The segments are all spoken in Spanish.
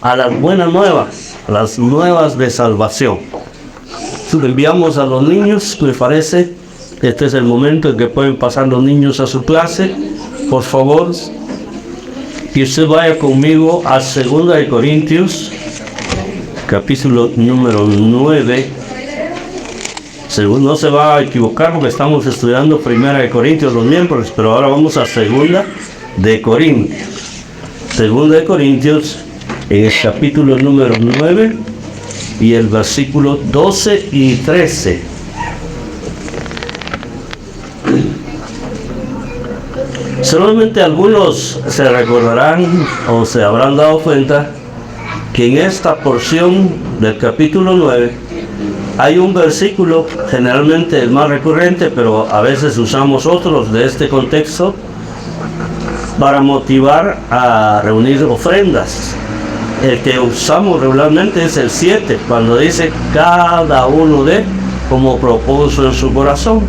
A las buenas nuevas, a las nuevas de salvación. Enviamos a los niños, me parece, este es el momento en que pueden pasar los niños a su clase, por favor, y usted vaya conmigo a 2 de Corintios, capítulo número 9. No se va a equivocar porque estamos estudiando 1 de Corintios los miembros, pero ahora vamos a 2 de Corintios. 2 de Corintios, en el capítulo número 9 y el versículo 12 y 13. Solamente algunos se recordarán o se habrán dado cuenta que en esta porción del capítulo 9 hay un versículo, generalmente el más recurrente, pero a veces usamos otros de este contexto para motivar a reunir ofrendas. El que usamos regularmente es el 7, cuando dice cada uno de como propuso en su corazón,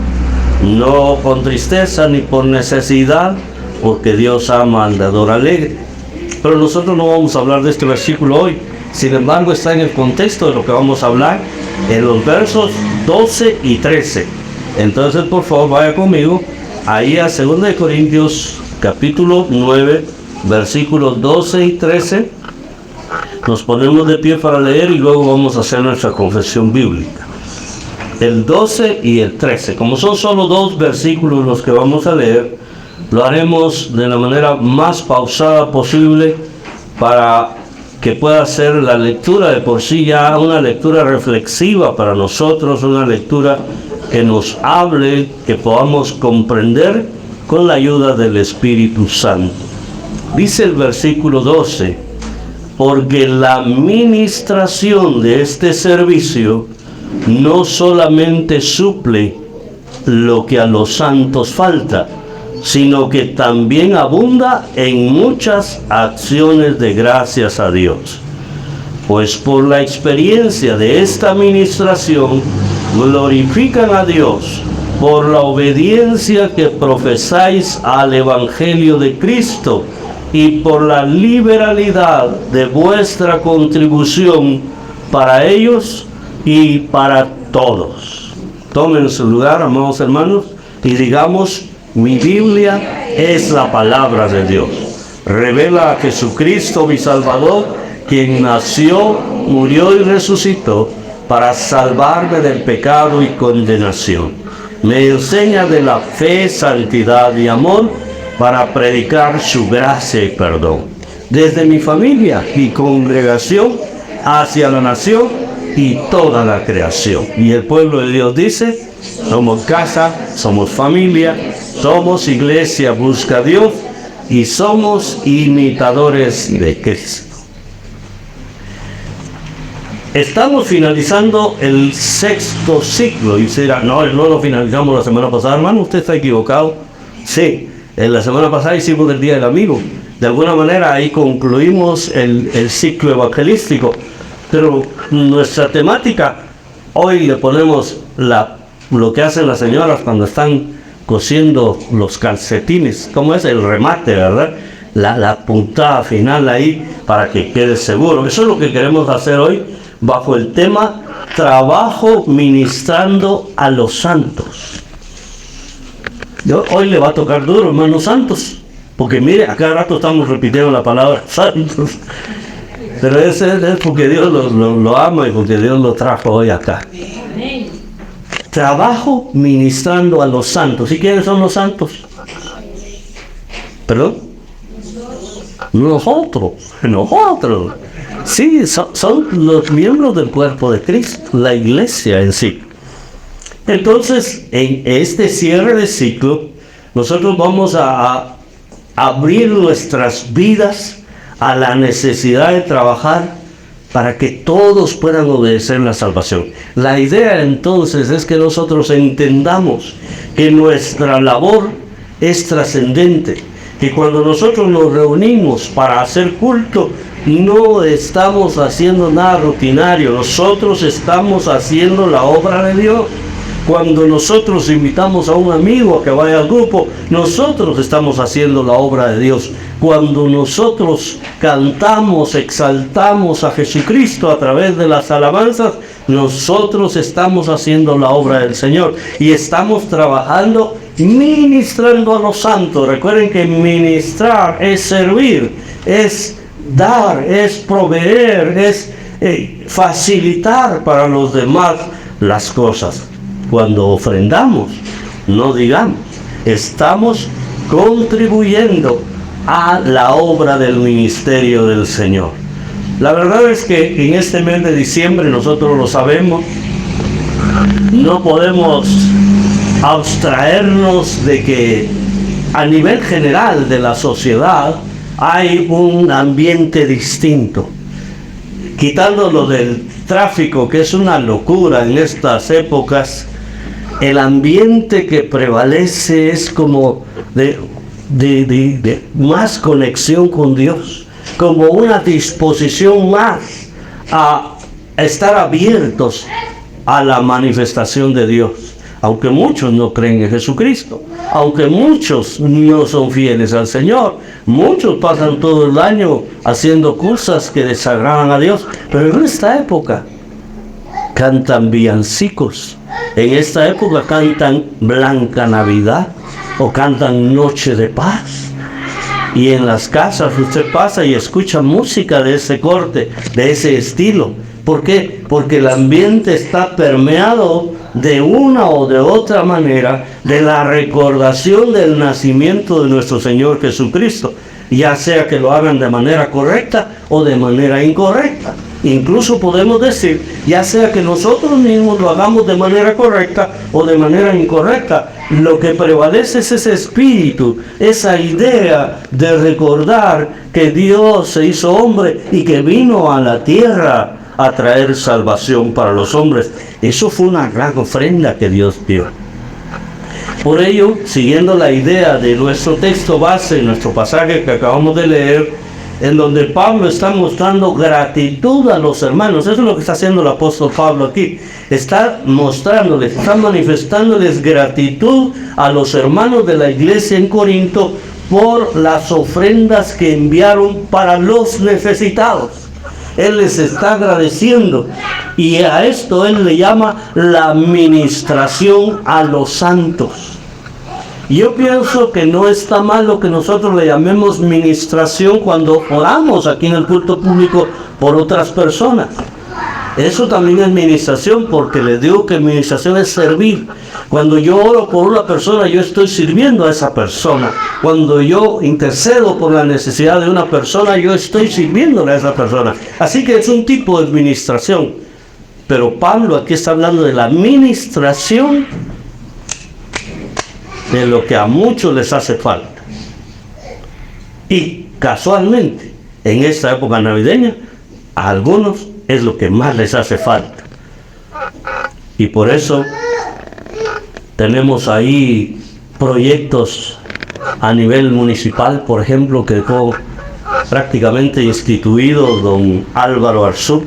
no con tristeza ni por necesidad, porque Dios ama al dador alegre. Pero nosotros no vamos a hablar de este versículo hoy, sin embargo está en el contexto de lo que vamos a hablar en los versos 12 y 13. Entonces por favor vaya conmigo ahí a 2 de Corintios capítulo 9, versículos 12 y 13. Nos ponemos de pie para leer y luego vamos a hacer nuestra confesión bíblica. El 12 y el 13. Como son solo dos versículos los que vamos a leer, lo haremos de la manera más pausada posible para que pueda ser la lectura de por sí ya una lectura reflexiva para nosotros, una lectura que nos hable, que podamos comprender con la ayuda del Espíritu Santo. Dice el versículo 12, porque la ministración de este servicio no solamente suple lo que a los santos falta, sino que también abunda en muchas acciones de gracias a Dios. Pues por la experiencia de esta ministración glorifican a Dios por la obediencia que profesáis al Evangelio de Cristo y por la liberalidad de vuestra contribución para ellos y para todos. Tomen su lugar, amados hermanos, y digamos: mi Biblia es la palabra de Dios. Revela a Jesucristo, mi Salvador, quien nació, murió y resucitó para salvarme del pecado y condenación. Me enseña de la fe, santidad y amor para predicar su gracia y perdón. Desde mi familia y congregación hacia la nación y toda la creación. Y el pueblo de Dios dice: somos casa, somos familia, somos iglesia, busca a Dios y somos imitadores de Cristo. Estamos finalizando el 6º ciclo y será, no lo finalizamos la semana pasada, hermano, usted está equivocado. Sí, en la semana pasada hicimos el Día del Amigo. De alguna manera ahí concluimos el ciclo evangelístico, pero nuestra temática, hoy le ponemos lo que hacen las señoras cuando están cosiendo los calcetines, como es el remate, ¿verdad? La puntada final ahí para que quede seguro. Eso es lo que queremos hacer hoy bajo el tema trabajo ministrando a los santos. Hoy le va a tocar duro, hermanos santos, porque mire, a cada rato estamos repitiendo la palabra santos, pero ese es porque Dios lo ama y porque Dios lo trajo hoy acá. Trabajo ministrando a los santos. ¿Y quiénes son los santos? ¿Perdón? Nosotros. Sí, son los miembros del cuerpo de Cristo, la iglesia en sí. Entonces, en este cierre de ciclo, nosotros vamos a abrir nuestras vidas a la necesidad de trabajar para que todos puedan obedecer la salvación. La idea entonces es que nosotros entendamos que nuestra labor es trascendente, que cuando nosotros nos reunimos para hacer culto, no estamos haciendo nada rutinario, nosotros estamos haciendo la obra de Dios. Cuando nosotros invitamos a un amigo a que vaya al grupo, nosotros estamos haciendo la obra de Dios. Cuando nosotros cantamos, exaltamos a Jesucristo a través de las alabanzas, nosotros estamos haciendo la obra del Señor y estamos trabajando, ministrando a los santos. Recuerden que ministrar es servir, es dar, es proveer, es facilitar para los demás las cosas. Cuando ofrendamos, no digamos, estamos contribuyendo a la obra del ministerio del Señor. La verdad es que en este mes de diciembre, nosotros lo sabemos, no podemos abstraernos de que a nivel general de la sociedad hay un ambiente distinto. Quitándolo del tráfico, que es una locura en estas épocas, el ambiente que prevalece es como de más conexión con Dios, como una disposición más a estar abiertos a la manifestación de Dios. Aunque muchos no creen en Jesucristo, aunque muchos no son fieles al Señor, muchos pasan todo el año haciendo cosas que desagradan a Dios, pero en esta época cantan villancicos, en esta época cantan Blanca Navidad o cantan Noche de Paz, y en las casas usted pasa y escucha música de ese corte, de ese estilo. ¿Por qué? Porque el ambiente está permeado de una o de otra manera de la recordación del nacimiento de nuestro Señor Jesucristo, ya sea que lo hagan de manera correcta o de manera incorrecta. Incluso podemos decir, ya sea que nosotros mismos lo hagamos de manera correcta o de manera incorrecta, lo que prevalece es ese espíritu, esa idea de recordar que Dios se hizo hombre y que vino a la tierra a traer salvación para los hombres. Eso fue una gran ofrenda que Dios dio. Por ello, siguiendo la idea de nuestro texto base, nuestro pasaje que acabamos de leer, en donde Pablo está mostrando gratitud a los hermanos. Eso es lo que está haciendo el apóstol Pablo aquí. Está mostrándoles, está manifestándoles gratitud a los hermanos de la iglesia en Corinto por las ofrendas que enviaron para los necesitados. Él les está agradeciendo, y a esto él le llama la ministración a los santos. Yo pienso que no está mal lo que nosotros le llamemos ministración cuando oramos aquí en el culto público por otras personas. Eso también es ministración, porque les digo que ministración es servir. Cuando yo oro por una persona, yo estoy sirviendo a esa persona. Cuando yo intercedo por la necesidad de una persona, yo estoy sirviéndole a esa persona. Así que es un tipo de administración. Pero Pablo aquí está hablando de la administración de lo que a muchos les hace falta. Y casualmente, en esta época navideña, a algunos es lo que más les hace falta. Y por eso tenemos ahí proyectos a nivel municipal, por ejemplo, que dejó prácticamente instituido don Álvaro Arzú,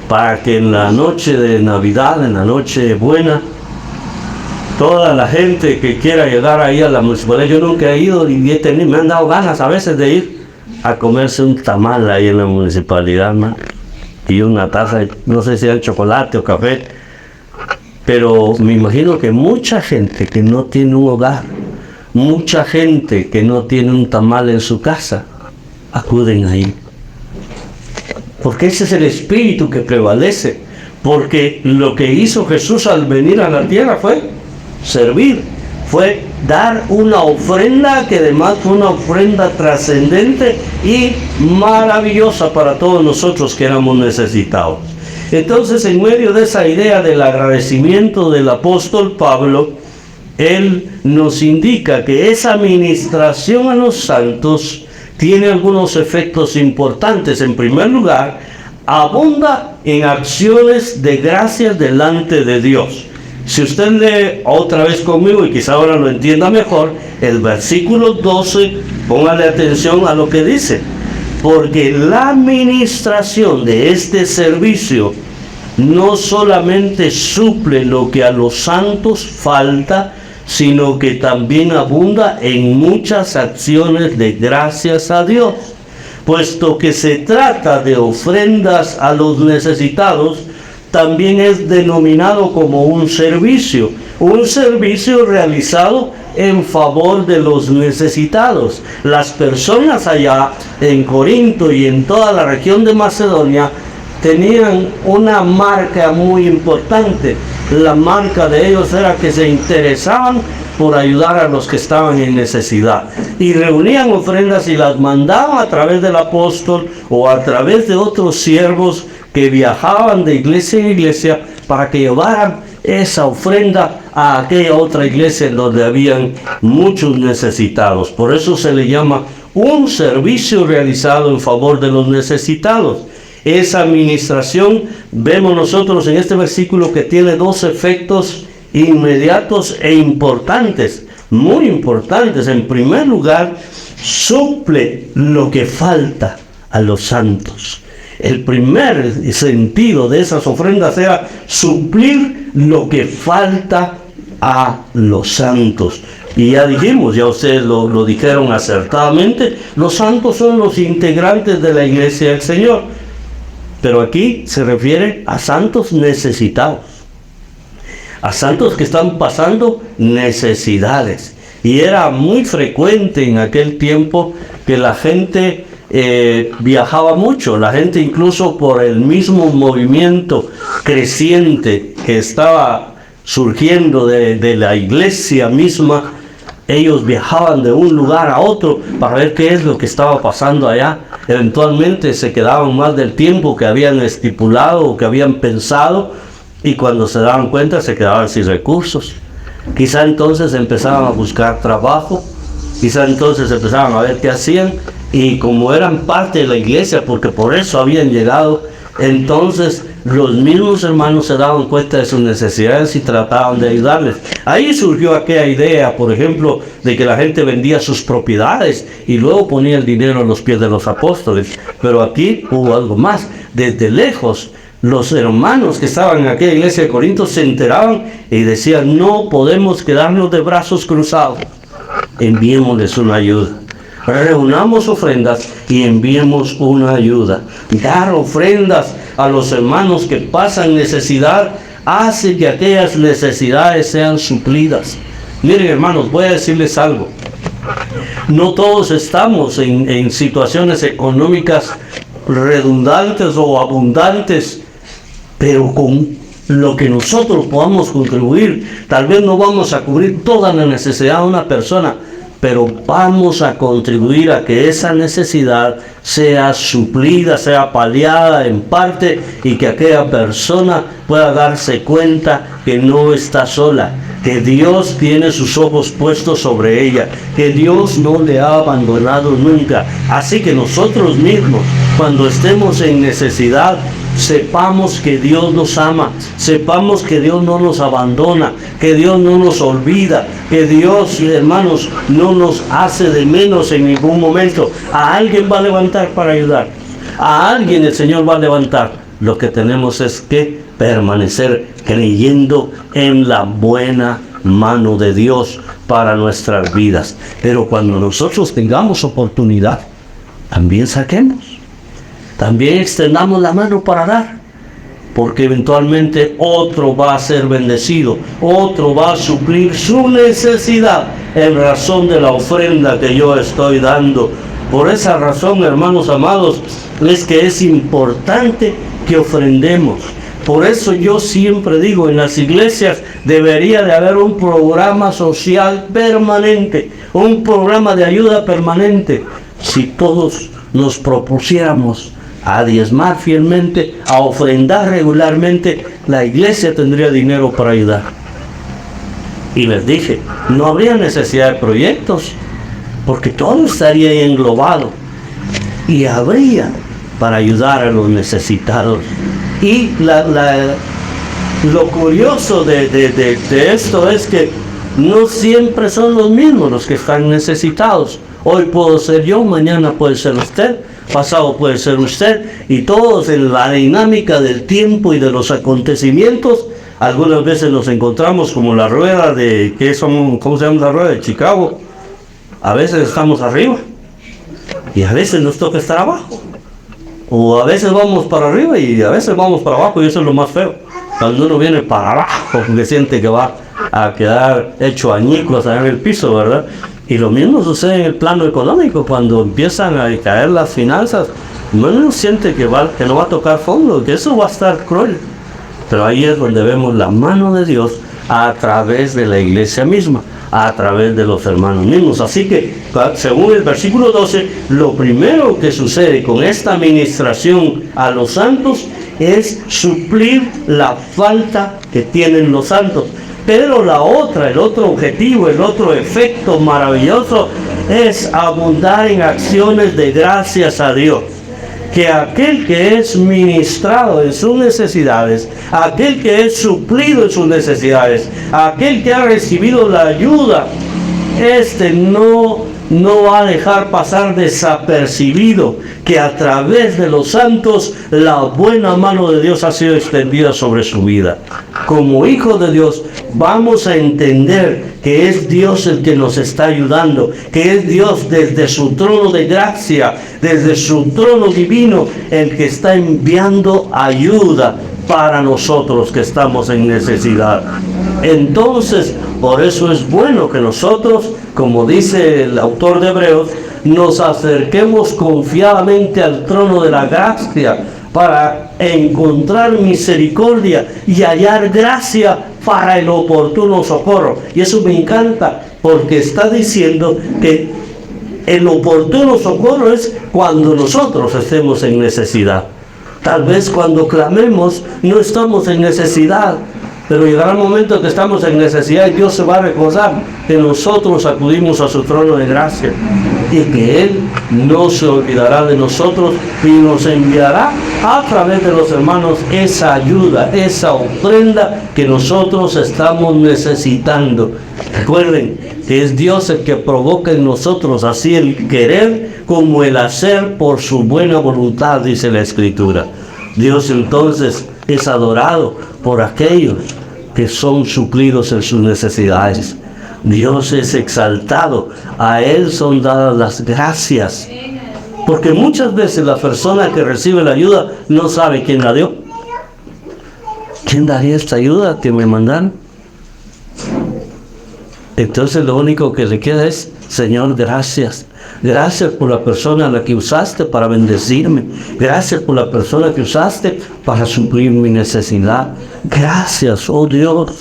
para que en la noche de Navidad, en la noche buena, toda la gente que quiera llegar ahí a la municipalidad, yo nunca he ido y me han dado ganas a veces de ir a comerse un tamal ahí en la municipalidad, ¿no? Y una taza, no sé si era chocolate o café, pero me imagino que mucha gente que no tiene un hogar, mucha gente que no tiene un tamal en su casa, acuden ahí. Porque ese es el espíritu que prevalece, porque lo que hizo Jesús al venir a la tierra fue servir, fue dar una ofrenda que además fue una ofrenda trascendente y maravillosa para todos nosotros que éramos necesitados. Entonces, en medio de esa idea del agradecimiento del apóstol Pablo, él nos indica que esa ministración a los santos tiene algunos efectos importantes. En primer lugar, abunda en acciones de gracias delante de Dios. Si usted lee otra vez conmigo y quizá ahora lo entienda mejor, el versículo 12, póngale atención a lo que dice. Porque la administración de este servicio no solamente suple lo que a los santos falta, sino que también abunda en muchas acciones de gracias a Dios. Puesto que se trata de ofrendas a los necesitados, también es denominado como un servicio realizado en favor de los necesitados. Las personas allá en Corinto y en toda la región de Macedonia tenían una marca muy importante. La marca de ellos era que se interesaban por ayudar a los que estaban en necesidad, y reunían ofrendas y las mandaban a través del apóstol o a través de otros siervos que viajaban de iglesia en iglesia para que llevaran esa ofrenda a aquella otra iglesia en donde habían muchos necesitados. Por eso se le llama un servicio realizado en favor de los necesitados. Esa administración, vemos nosotros en este versículo, que tiene dos efectos inmediatos e importantes, muy importantes. En primer lugar, suple lo que falta a los santos. El primer sentido de esas ofrendas era suplir lo que falta a los santos. Y ya dijimos, ya ustedes lo dijeron acertadamente, los santos son los integrantes de la iglesia del Señor. Pero aquí se refiere a santos necesitados, a santos que están pasando necesidades. Y era muy frecuente en aquel tiempo que la gente viajaba mucho. La gente, incluso por el mismo movimiento creciente que estaba surgiendo de la iglesia misma, ellos viajaban de un lugar a otro para ver qué es lo que estaba pasando allá. Eventualmente se quedaban más del tiempo que habían estipulado o que habían pensado, y cuando se daban cuenta se quedaban sin recursos. Quizá entonces empezaban a buscar trabajo, quizá entonces empezaban a ver qué hacían, y como eran parte de la iglesia, porque por eso habían llegado, entonces los mismos hermanos se daban cuenta de sus necesidades y trataban de ayudarles. Ahí surgió aquella idea, por ejemplo, de que la gente vendía sus propiedades y luego ponía el dinero a los pies de los apóstoles. Pero aquí hubo algo más. Desde lejos, los hermanos que estaban en aquella iglesia de Corinto se enteraban y decían: no podemos quedarnos de brazos cruzados, enviémosles una ayuda. Reunamos ofrendas y enviemos una ayuda. Dar ofrendas a los hermanos que pasan necesidad hace que aquellas necesidades sean suplidas. Miren, hermanos, voy a decirles algo. No todos estamos en situaciones económicas redundantes o abundantes, pero con lo que nosotros podamos contribuir, tal vez no vamos a cubrir toda la necesidad de una persona, pero vamos a contribuir a que esa necesidad sea suplida, sea paliada en parte, y que aquella persona pueda darse cuenta que no está sola, que Dios tiene sus ojos puestos sobre ella, que Dios no le ha abandonado nunca. Así que nosotros mismos, cuando estemos en necesidad, sepamos que Dios nos ama, sepamos que Dios no nos abandona, que Dios no nos olvida, que Dios, hermanos, no nos hace de menos en ningún momento. A alguien va a levantar para ayudar, a alguien el Señor va a levantar. Lo que tenemos es que permanecer creyendo en la buena mano de Dios para nuestras vidas. Pero cuando nosotros tengamos oportunidad, también saquemos, también extendamos la mano para dar, porque eventualmente otro va a ser bendecido, otro va a suplir su necesidad en razón de la ofrenda que yo estoy dando. Por esa razón, hermanos amados, es que es importante que ofrendemos. Por eso yo siempre digo, en las iglesias debería de haber un programa social permanente, un programa de ayuda permanente. Si todos nos propusiéramos a diezmar fielmente, a ofrendar regularmente, la iglesia tendría dinero para ayudar. Y les dije, no habría necesidad de proyectos, porque todo estaría ahí englobado, y habría para ayudar a los necesitados. Y lo curioso de esto es que no siempre son los mismos los que están necesitados. Hoy puedo ser yo, mañana puede ser usted, pasado puede ser usted, y todos en la dinámica del tiempo y de los acontecimientos. Algunas veces nos encontramos como la rueda de, ¿cómo se llama la rueda de Chicago? A veces estamos arriba y a veces nos toca estar abajo, o a veces vamos para arriba y a veces vamos para abajo, y eso es lo más feo, cuando uno viene para abajo porque siente que va a quedar hecho añicos en el piso, ¿verdad? Y lo mismo sucede en el plano económico. Cuando empiezan a caer las finanzas, uno siente que no va a tocar fondo, que eso va a estar cruel. Pero ahí es donde vemos la mano de Dios a través de la iglesia misma, a través de los hermanos mismos. Así que, según el versículo 12, lo primero que sucede con esta ministración a los santos es suplir la falta que tienen los santos. Pero el otro objetivo, el otro efecto maravilloso es abundar en acciones de gracias a Dios. Que aquel que es ministrado en sus necesidades, aquel que es suplido en sus necesidades, aquel que ha recibido la ayuda, no va a dejar pasar desapercibido que a través de los santos la buena mano de Dios ha sido extendida sobre su vida. Como hijos de Dios vamos a entender que es Dios el que nos está ayudando, que es Dios desde su trono de gracia, desde su trono divino, el que está enviando ayuda para nosotros que estamos en necesidad. Entonces, por eso es bueno que nosotros, como dice el autor de Hebreos, nos acerquemos confiadamente al trono de la gracia para encontrar misericordia y hallar gracia para el oportuno socorro. Y eso me encanta, porque está diciendo que el oportuno socorro es cuando nosotros estemos en necesidad. Tal vez cuando clamemos no estamos en necesidad, pero llegará el momento que estamos en necesidad y Dios se va a recordar que nosotros acudimos a su trono de gracia y que Él no se olvidará de nosotros y nos enviará a través de los hermanos esa ayuda, esa ofrenda que nosotros estamos necesitando. Recuerden que es Dios el que provoca en nosotros así el querer como el hacer por su buena voluntad, dice la Escritura. Dios entonces es adorado por aquellos que son suplidos en sus necesidades. Dios es exaltado, a Él son dadas las gracias. Porque muchas veces la persona que recibe la ayuda no sabe quién la dio. ¿Quién daría esta ayuda que me mandaron? Entonces lo único que le queda es: Señor, gracias. Gracias por la persona a la que usaste para bendecirme. Gracias por la persona que usaste para suplir mi necesidad. Gracias, oh Dios.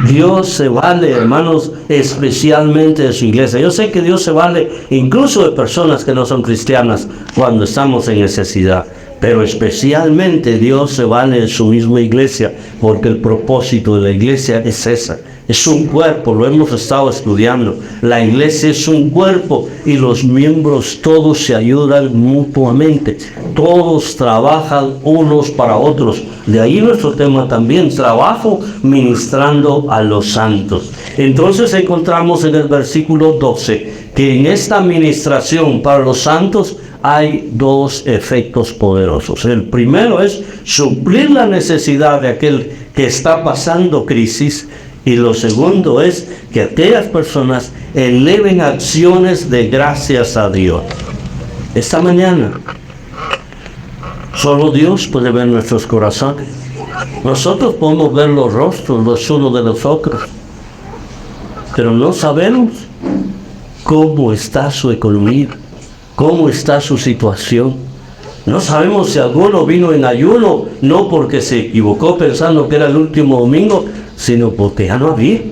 Dios se vale, hermanos, especialmente de su iglesia. Yo sé que Dios se vale incluso de personas que no son cristianas cuando estamos en necesidad. Pero especialmente Dios se vale de su misma iglesia, porque el propósito de la iglesia es esa. Es un cuerpo, lo hemos estado estudiando. La iglesia es un cuerpo y los miembros todos se ayudan mutuamente. Todos trabajan unos para otros. De ahí nuestro tema también, trabajo ministrando a los santos. Entonces encontramos en el versículo 12 que en esta ministración para los santos hay dos efectos poderosos. El primero es suplir la necesidad de aquel que está pasando crisis. Y lo segundo es que aquellas personas eleven acciones de gracias a Dios. Esta mañana, solo Dios puede ver nuestros corazones. Nosotros podemos ver los rostros los unos de los otros, pero no sabemos cómo está su economía, cómo está su situación. No sabemos si alguno vino en ayuno, no porque se equivocó pensando que era el último domingo, sino porque ya no había.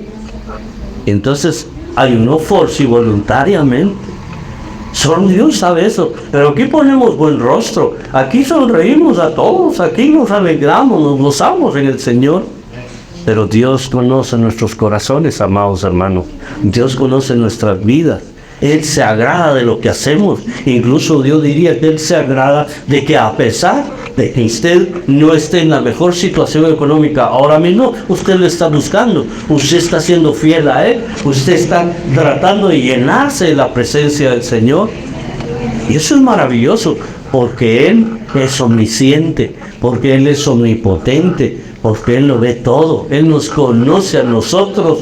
Entonces ayunó voluntariamente. Solo Dios sabe eso. Pero aquí ponemos buen rostro, aquí sonreímos a todos, aquí nos alegramos, nos gozamos en el Señor. Pero Dios conoce nuestros corazones, amados hermanos. Dios conoce nuestras vidas. Él se agrada de lo que hacemos. Incluso Dios diría que Él se agrada de que, a pesar de que usted no esté en la mejor situación económica ahora mismo, usted le está buscando, usted está siendo fiel a Él, usted está tratando de llenarse de la presencia del Señor. Y eso es maravilloso, porque Él es omnisciente, porque Él es omnipotente, porque Él lo ve todo. Él nos conoce a nosotros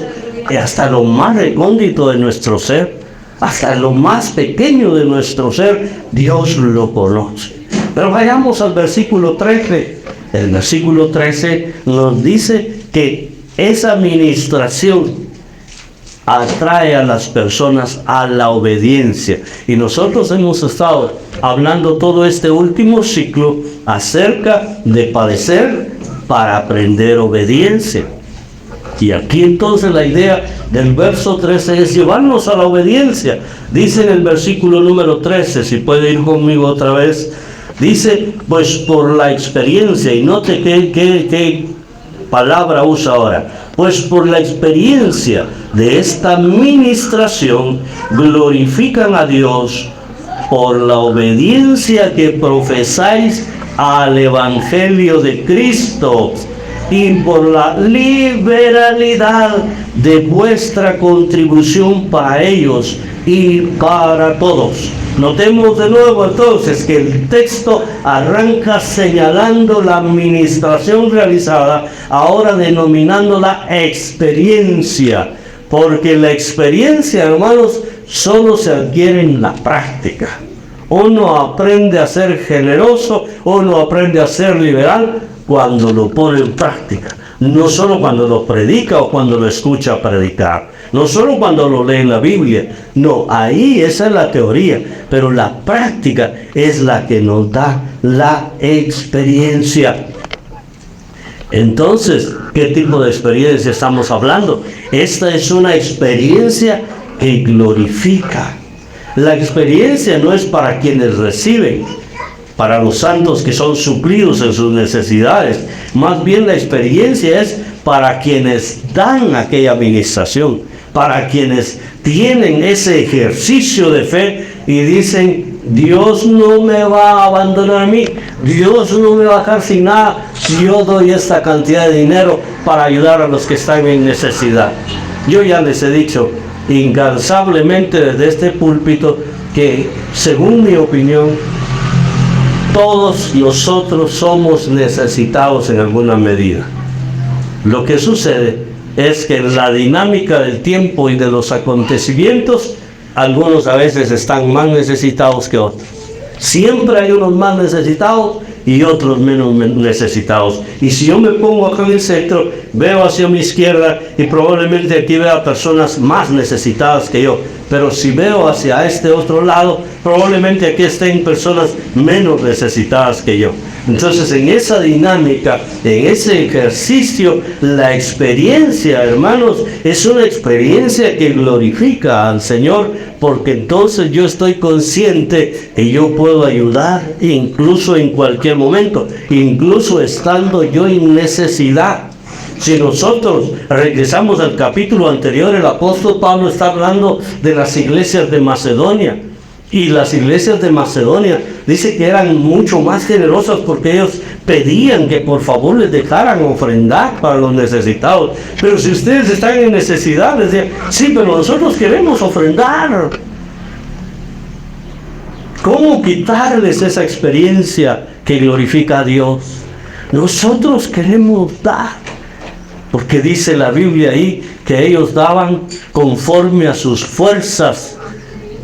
hasta lo más recóndito de nuestro ser, hasta lo más pequeño de nuestro ser, Dios lo conoce. Pero vayamos al versículo 13. El versículo 13 nos dice que esa administración atrae a las personas a la obediencia. Y nosotros hemos estado hablando todo este último ciclo acerca de padecer para aprender obediencia. Y aquí entonces la idea del verso 13 es llevarnos a la obediencia. Dice en el versículo número 13, si puede ir conmigo otra vez, dice, pues por la experiencia, y note qué palabra usa ahora, pues por la experiencia de esta ministración glorifican a Dios por la obediencia que profesáis al Evangelio de Cristo y por la liberalidad de vuestra contribución para ellos y para todos. Notemos de nuevo entonces que el texto arranca señalando la administración realizada, ahora denominándola experiencia, porque la experiencia, hermanos, solo se adquiere en la práctica. Uno aprende a ser generoso, uno aprende a ser liberal cuando lo pone en práctica. No solo cuando lo predica o cuando lo escucha predicar, no solo cuando lo lee en la Biblia, no, ahí esa es la teoría, pero la práctica es la que nos da la experiencia. Entonces, ¿qué tipo de experiencia estamos hablando? Esta es una experiencia que glorifica. La experiencia no es para quienes reciben, para los santos que son suplidos en sus necesidades. Más bien la experiencia es para quienes dan aquella administración, para quienes tienen ese ejercicio de fe y dicen, Dios no me va a abandonar a mí, Dios no me va a dejar sin nada, yo doy esta cantidad de dinero para ayudar a los que están en necesidad. Yo ya les he dicho incansablemente desde este púlpito que, según mi opinión, todos nosotros somos necesitados en alguna medida. Lo que sucede es que en la dinámica del tiempo y de los acontecimientos, algunos a veces están más necesitados que otros. Siempre hay unos más necesitados y otros menos necesitados. Y si yo me pongo acá en el centro, veo hacia mi izquierda y probablemente aquí vea personas más necesitadas que yo. Pero si veo hacia este otro lado, probablemente aquí estén personas menos necesitadas que yo. Entonces, en esa dinámica, en ese ejercicio, la experiencia, hermanos, es una experiencia que glorifica al Señor, porque entonces yo estoy consciente que yo puedo ayudar incluso en cualquier momento, incluso estando yo en necesidad. Si nosotros regresamos al capítulo anterior, el apóstol Pablo está hablando de las iglesias de Macedonia. Y las iglesias de Macedonia dice que eran mucho más generosas porque ellos pedían que por favor les dejaran ofrendar para los necesitados. Pero si ustedes están en necesidad, les decían, sí, pero nosotros queremos ofrendar. ¿Cómo quitarles esa experiencia que glorifica a Dios? Nosotros queremos dar. Porque dice la Biblia ahí que ellos daban conforme a sus fuerzas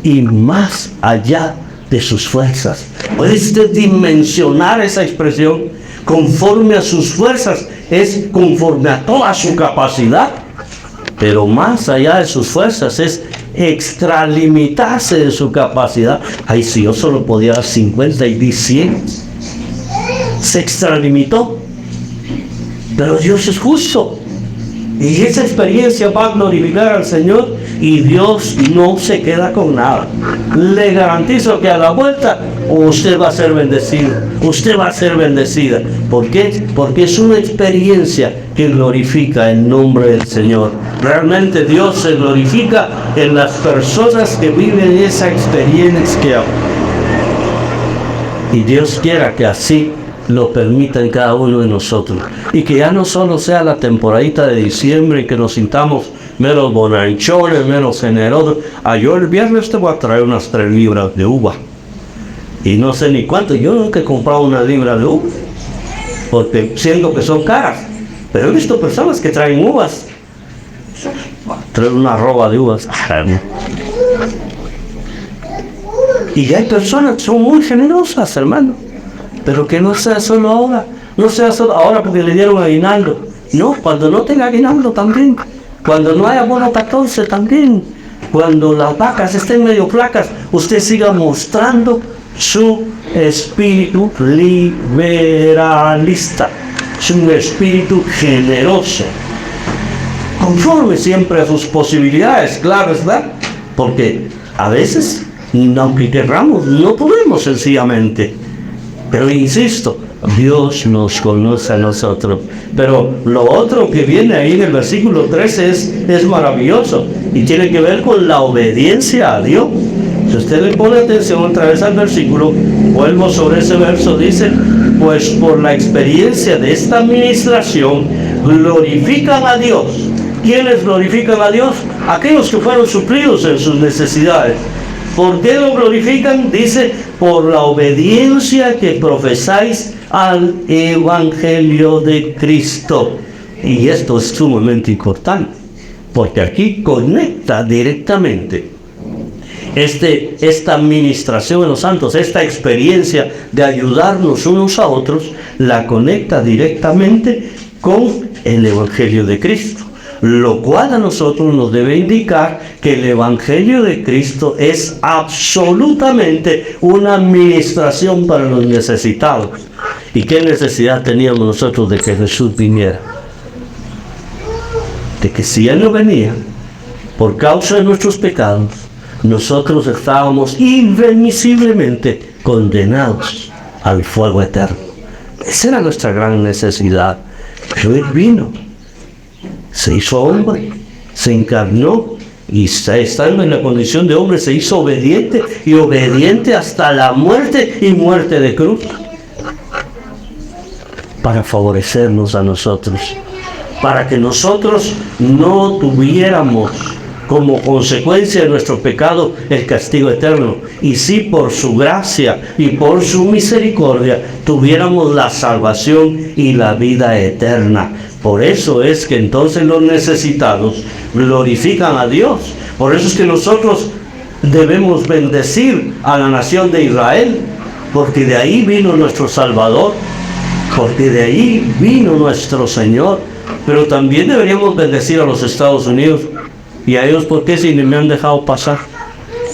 y más allá de sus fuerzas. ¿Puede usted dimensionar esa expresión? Conforme a sus fuerzas es conforme a toda su capacidad, pero más allá de sus fuerzas es extralimitarse de su capacidad. Ay, si yo solo podía dar 50 y di 100. Se extralimitó. Pero Dios es justo. Y esa experiencia va a glorificar al Señor y Dios no se queda con nada. Le garantizo que a la vuelta usted va a ser bendecido, usted va a ser bendecida. ¿Por qué? Porque es una experiencia que glorifica el nombre del Señor. Realmente Dios se glorifica en las personas que viven esa experiencia. Y Dios quiera que así lo permita en cada uno de nosotros. Y que ya no solo sea la temporadita de diciembre y que nos sintamos menos bonanchones, menos generosos. Yo el viernes te voy a traer unas 3 libras de uva. y no sé ni cuánto. Yo nunca he comprado una libra de uvas, porque siento que son caras, pero he visto personas que traen uvas, traen una roba de uvas, y hay personas que son muy generosas, hermano, pero que no sea solo ahora, no sea solo ahora porque le dieron aguinaldo, no, cuando no tenga aguinaldo también, cuando no haya bono 14 también, cuando las vacas estén medio flacas, usted siga mostrando su espíritu liberalista, su espíritu generoso, conforme siempre a sus posibilidades, claro, ¿verdad? Porque a veces, aunque querramos, no podemos sencillamente. Pero insisto, Dios nos conoce a nosotros. Pero lo otro que viene ahí en el versículo 13 es maravilloso y tiene que ver con la obediencia a Dios. Si usted le pone atención otra vez al versículo, vuelvo sobre ese verso, dice: pues por la experiencia de esta administración glorifican a Dios. ¿Quiénes glorifican a Dios? Aquellos que fueron suplidos en sus necesidades. ¿Por qué lo glorifican? Dice: por la obediencia que profesáis al Evangelio de Cristo. Y esto es sumamente importante, porque aquí conecta directamente esta administración de los santos, esta experiencia de ayudarnos unos a otros, la conecta directamente con el Evangelio de Cristo. Lo cual a nosotros nos debe indicar que el Evangelio de Cristo es absolutamente una administración para los necesitados. ¿Y qué necesidad teníamos nosotros de que Jesús viniera? De que si Él no venía, por causa de nuestros pecados, nosotros estábamos irremisiblemente condenados al fuego eterno. Esa era nuestra gran necesidad. Pero Él vino, se hizo hombre, se encarnó y estando en la condición de hombre se hizo obediente, y obediente hasta la muerte y muerte de cruz, para favorecernos a nosotros, para que nosotros no tuviéramos como consecuencia de nuestro pecado el castigo eterno, y sí por su gracia y por su misericordia tuviéramos la salvación y la vida eterna. Por eso es que entonces los necesitados glorifican a Dios. Por eso es que nosotros debemos bendecir a la nación de Israel, porque de ahí vino nuestro Salvador, porque de ahí vino nuestro Señor. Pero también deberíamos bendecir a los Estados Unidos. ¿Y a ellos por qué si me han dejado pasar?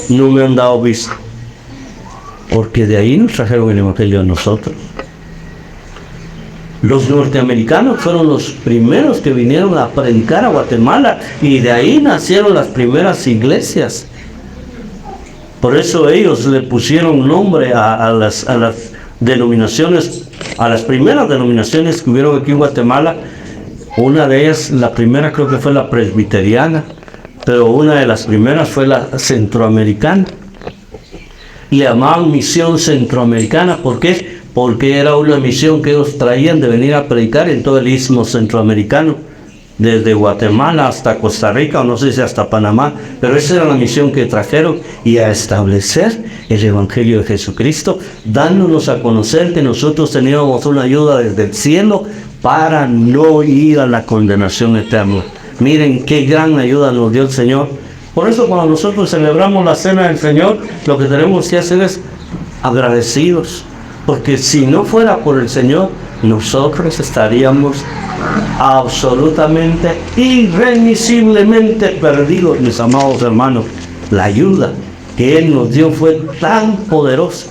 No me han dado vista. Porque de ahí nos trajeron el Evangelio a nosotros. Los norteamericanos fueron los primeros que vinieron a predicar a Guatemala, y de ahí nacieron las primeras iglesias. Por eso ellos le pusieron nombre a las denominaciones, a las primeras denominaciones que hubieron aquí en Guatemala. Una de ellas, la primera creo que fue la presbiteriana, pero una de las primeras fue la centroamericana. Le llamaban Misión Centroamericana. ¿Por qué? Porque era una misión que ellos traían de venir a predicar en todo el istmo centroamericano, desde Guatemala hasta Costa Rica, o no sé si hasta Panamá, pero esa era la misión que trajeron, y a establecer el Evangelio de Jesucristo, dándonos a conocer que nosotros teníamos una ayuda desde el cielo para no ir a la condenación eterna. Miren qué gran ayuda nos dio el Señor. Por eso cuando nosotros celebramos la cena del Señor, lo que tenemos que hacer es agradecidos, porque si no fuera por el Señor, nosotros estaríamos absolutamente, irremisiblemente perdidos, mis amados hermanos. La ayuda que Él nos dio fue tan poderosa,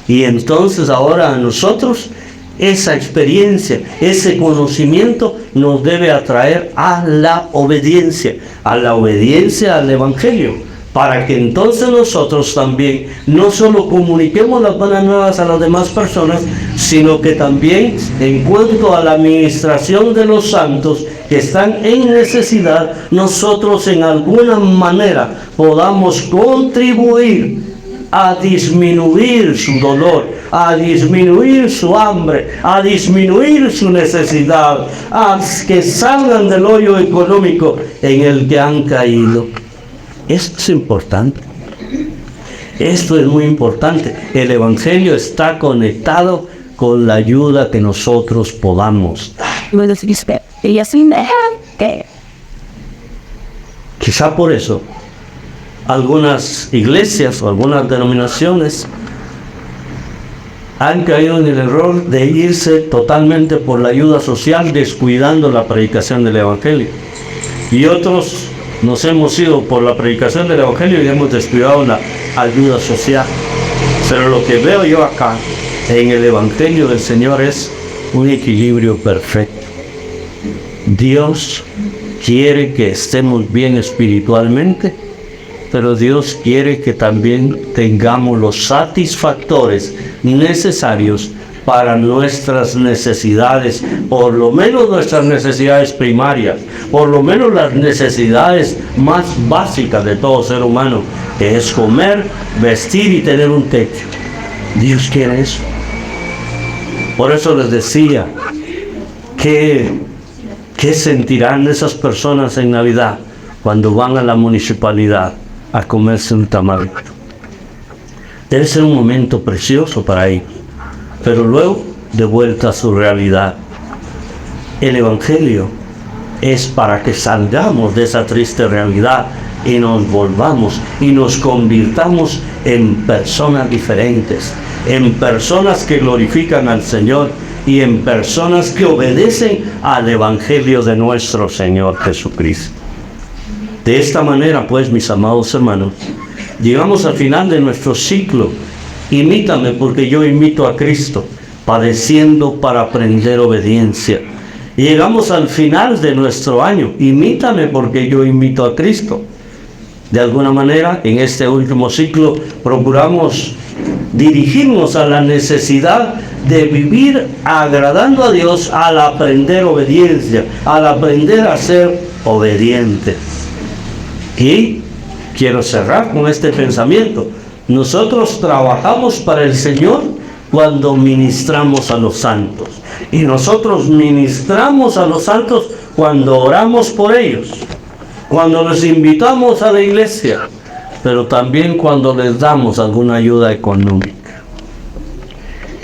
y entonces ahora a nosotros esa experiencia, ese conocimiento nos debe atraer a la obediencia al Evangelio, para que entonces nosotros también no solo comuniquemos las buenas nuevas a las demás personas, sino que también en cuanto a la administración de los santos que están en necesidad, nosotros en alguna manera podamos contribuir a disminuir su dolor, a disminuir su hambre, a disminuir su necesidad, a que salgan del hoyo económico en el que han caído. Esto es importante. Esto es muy importante. El Evangelio está conectado con la ayuda que nosotros podamos dar. Quizá por eso algunas iglesias o algunas denominaciones han caído en el error de irse totalmente por la ayuda social, descuidando la predicación del Evangelio. Y otros nos hemos ido por la predicación del Evangelio y hemos descuidado la ayuda social. Pero lo que veo yo acá en el Evangelio del Señor es un equilibrio perfecto. Dios quiere que estemos bien espiritualmente, pero Dios quiere que también tengamos los satisfactores necesarios para nuestras necesidades, por lo menos nuestras necesidades primarias, por lo menos las necesidades más básicas de todo ser humano, que es comer, vestir y tener un techo. Dios quiere eso. Por eso les decía, ¿qué sentirán esas personas en Navidad cuando van a la municipalidad a comerse un tamal? Debe ser un momento precioso para ellos, pero luego de vuelta a su realidad. El Evangelio es para que salgamos de esa triste realidad y nos volvamos y nos convirtamos en personas diferentes, en personas que glorifican al Señor y en personas que obedecen al Evangelio de nuestro Señor Jesucristo. De esta manera, pues, mis amados hermanos, llegamos al final de nuestro ciclo. Imítame porque yo imito a Cristo, padeciendo para aprender obediencia. Y llegamos al final de nuestro año. Imítame porque yo imito a Cristo. De alguna manera, en este último ciclo, procuramos dirigirnos a la necesidad de vivir agradando a Dios al aprender obediencia, al aprender a ser obediente. Y quiero cerrar con este pensamiento. Nosotros trabajamos para el Señor cuando ministramos a los santos. Y nosotros ministramos a los santos cuando oramos por ellos, cuando les invitamos a la iglesia, pero también cuando les damos alguna ayuda económica.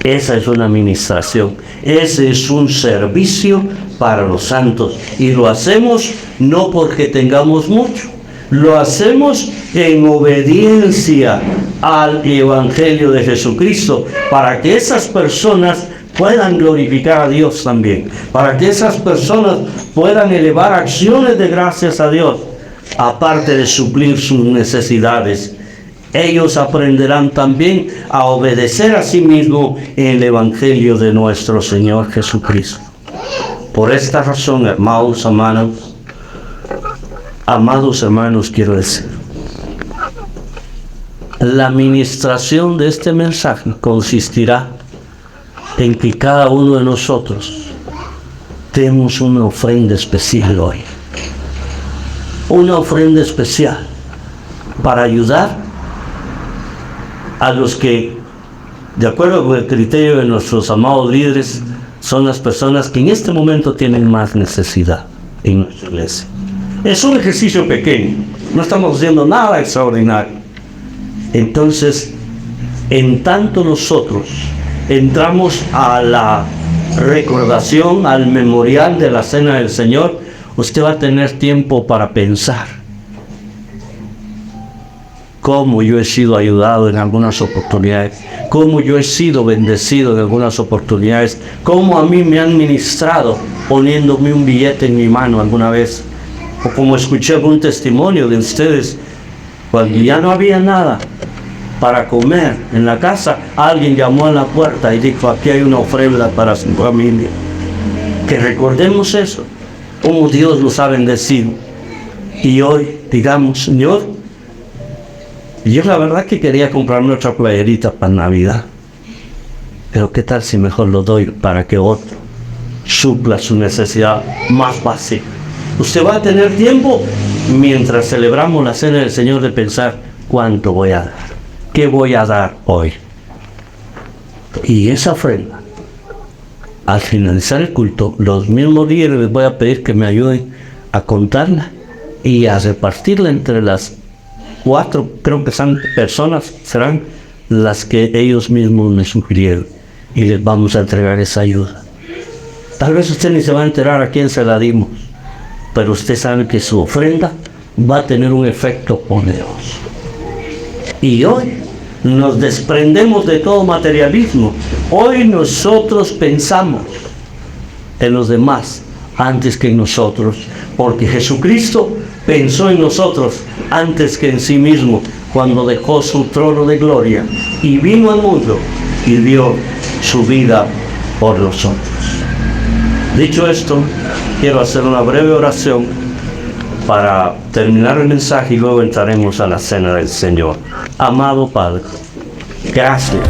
Esa es una administración, ese es un servicio para los santos. Y lo hacemos no porque tengamos mucho, lo hacemos en obediencia al Evangelio de Jesucristo, para que esas personas puedan glorificar a Dios también, para que esas personas puedan elevar acciones de gracias a Dios, aparte de suplir sus necesidades. Ellos aprenderán también a obedecer a sí mismos en el Evangelio de nuestro Señor Jesucristo. Por esta razón, amados hermanos, quiero decir, la administración de este mensaje consistirá en que cada uno de nosotros demos una ofrenda especial hoy. Una ofrenda especial para ayudar a los que, de acuerdo con el criterio de nuestros amados líderes, son las personas que en este momento tienen más necesidad en nuestra iglesia. Es un ejercicio pequeño, no estamos haciendo nada extraordinario. Entonces, en tanto nosotros entramos a la recordación, al memorial de la Cena del Señor, usted va a tener tiempo para pensar cómo yo he sido ayudado en algunas oportunidades, cómo yo he sido bendecido en algunas oportunidades, cómo a mí me han ministrado poniéndome un billete en mi mano alguna vez, o como escuché un testimonio de ustedes, cuando ya no había nada para comer en la casa, alguien llamó a la puerta y dijo: aquí hay una ofrenda para su familia. Que recordemos eso, cómo Dios nos ha bendecido. Y hoy digamos: Señor, yo la verdad que quería comprarme otra playerita para Navidad, pero qué tal si mejor lo doy para que otro supla su necesidad más básica. Usted va a tener tiempo, mientras celebramos la Cena del Señor, de pensar: ¿cuánto voy a dar? ¿Qué voy a dar hoy? Y esa ofrenda, al finalizar el culto, los mismos líderes les voy a pedir que me ayuden a contarla y a repartirla entre las 4, creo que son personas, serán las que ellos mismos me sugirieron, y les vamos a entregar esa ayuda. Tal vez usted ni se va a enterar a quién se la dimos, pero usted sabe que su ofrenda va a tener un efecto poderoso. Y hoy nos desprendemos de todo materialismo. Hoy nosotros pensamos en los demás antes que en nosotros, porque Jesucristo pensó en nosotros antes que en sí mismo cuando dejó su trono de gloria y vino al mundo y dio su vida por nosotros. Dicho esto, quiero hacer una breve oración para terminar el mensaje y luego entraremos a la cena del Señor. Amado Padre, gracias.